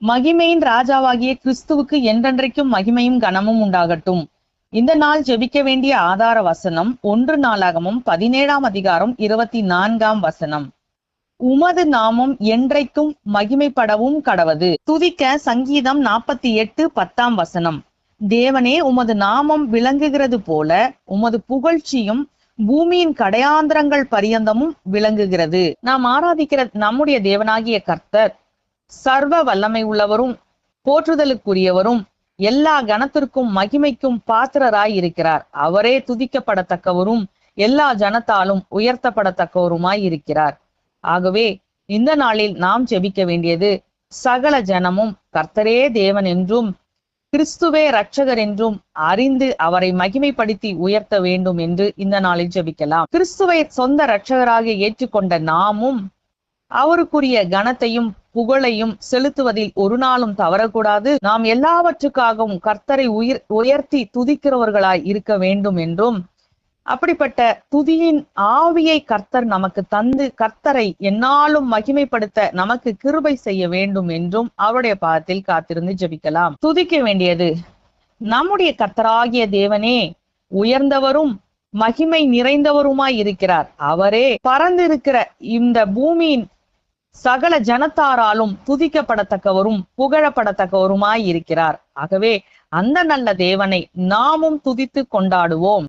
மகிமையின் ராஜாவாகிய கிறிஸ்துவுக்கு என்றென்றைக்கும் மகிமையும் கனமும் உண்டாகட்டும். இந்த நாள் ஜெபிக்க வேண்டிய ஆதார வசனம் 1 நாளாகமம் 17ஆம் அதிகாரம் 24ஆம் வசனம். உமது நாமம் என்றைக்கும் மகிமைப்படவும் கடவது. துதிக்க சங்கீதம் 48:10ஆம் வசனம். தேவனே, உமது நாமம் விளங்குகிறது போல உமது புகழ்ச்சியும் பூமியின் கடையாந்திரங்கள் பரியந்தமும் விளங்குகிறது. நாம் ஆராதிக்கிற நம்முடைய தேவனாகிய கர்த்தர் சர்வ வல்லமை உள்ளவரும் போற்றுதலுக்குரியவரும் எல்லா கனத்திற்கும் மகிமைக்கும் பாத்திரராய் இருக்கிறார். அவரே துதிக்கப்படத்தக்கவரும் எல்லா ஜனத்தாலும் உயர்த்தப்படத்தக்கவருமாய் இருக்கிறார். ஆகவே இந்த நாளில் நாம் ஜெபிக்க வேண்டியது, சகல ஜனமும் கர்த்தரே தேவன் என்றும் கிறிஸ்துவே இரட்சகர் என்றும் அறிந்து அவரை மகிமைப்படுத்தி உயர்த்த வேண்டும் என்று இந்த நாளில் ஜெபிக்கலாம். கிறிஸ்துவை சொந்த இரட்சகராக ஏற்றுக்கொண்ட நாமும் அவருக்குரிய கனத்தையும் புகழையும் செலுத்துவதில் ஒரு நாளும் தவறக்கூடாது. நாம் எல்லாவற்றுக்காகவும் கர்த்தரை உயர்த்தி துதிக்கிறவர்களாய் இருக்க வேண்டும் என்றும், அப்படிப்பட்ட துதியின் ஆவியை கர்த்தர் நமக்கு தந்து கர்த்தரை எந்நாளும் மகிமைப்படுத்த நமக்கு கிருபை செய்ய வேண்டும் என்றும் அவருடைய பாதத்தில் காத்திருந்து ஜெபிக்கலாம். துதிக்க வேண்டியது, நம்முடைய கர்த்தராகிய தேவனே உயர்ந்தவரும் மகிமை நிறைந்தவருமாய் இருக்கிறார். அவரே பறந்திருக்கிற இந்த பூமியின் சகல ஜனத்தாராலும் துதிக்கப்படத்தக்கவரும் புகழப்படத்தக்கவருமாய் இருக்கிறார். ஆகவே அந்த நல்ல தேவனை நாமும் துதித்து கொண்டாடுவோம்.